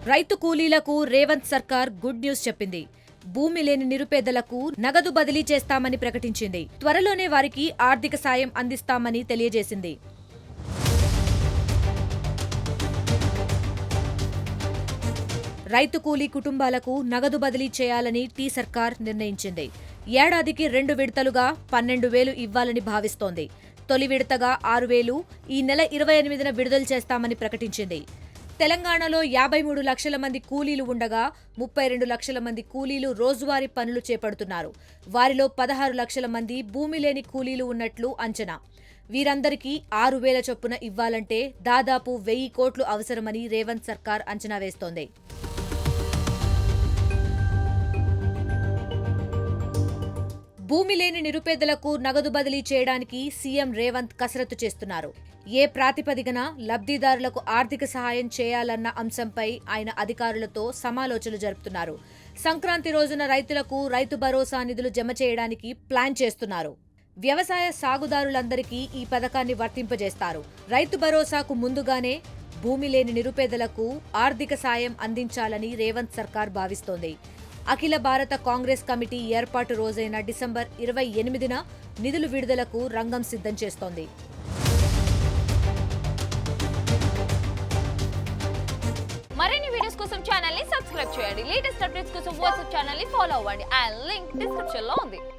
రైతు కూలీలకు రేవంత్ సర్కార్ గుడ్ న్యూస్ చెప్పింది. భూమి లేని నిరుపేదలకు నగదు బదిలీ చేస్తామని ప్రకటించింది. త్వరలోనే వారికి ఆర్థిక సాయం అందిస్తామని తెలియజేసింది. రైతు కూలీ కుటుంబాలకు నగదు బదిలీ చేయాలని సర్కార్ నిర్ణయించింది. ఏడాదికి 2 విడతలుగా 12,000 ఇవ్వాలని భావిస్తోంది. తొలి విడతగా 6,000 ఈ నెల 28న విడుదల చేస్తామని ప్రకటించింది. తెలంగాణలో 53 లక్షల మంది కూలీలు ఉండగా 32 లక్షల మంది కూలీలు రోజువారీ పనులు చేపడుతున్నారు. వారిలో 16 లక్షల మంది భూమి లేని కూలీలు ఉన్నట్లు అంచనా. వీరందరికీ 6,000 చొప్పున ఇవ్వాలంటే దాదాపు 1,000 కోట్లు అవసరమని రేవంత్ సర్కార్ అంచనా వేస్తోంది. భూమి లేని నిరుపేదలకు నగదు బదిలీ చేయడానికి సీఎం రేవంత్ కసరత్తు చేస్తున్నారు. ఏ ప్రాతిపదికన లబ్ధిదారులకు ఆర్థిక సహాయం చేయాలన్న అంశంపై ఆయన అధికారులతో సమాలోచనలు జరుపుతున్నారు. సంక్రాంతి రోజున రైతులకు రైతు భరోసా నిధులు జమ చేయడానికి ప్లాన్ చేస్తున్నారు. వ్యవసాయ సాగుదారులందరికీ ఈ పథకాన్ని వర్తింపజేస్తారు. రైతు భరోసాకు ముందుగానే భూమి లేని నిరుపేదలకు ఆర్థిక సాయం అందించాలని రేవంత్ సర్కార్ భావిస్తోంది. అఖిల భారత కాంగ్రెస్ కమిటీ ఏర్పాటు రోజైన డిసెంబర్ 28న నిధులు విడుదలకు రంగం సిద్ధం చేస్తోంది. మరిన్ని వీడియోస్ కోసం ఛానల్ ని సబ్స్క్రైబ్ చేయండి. లేటెస్ట్ అప్డేట్స్ కోసం వాట్సాప్ ఛానల్ ని ఫాలో అవ్వండి. ఆ లింక్ డిస్క్రిప్షన్ లో ఉంది.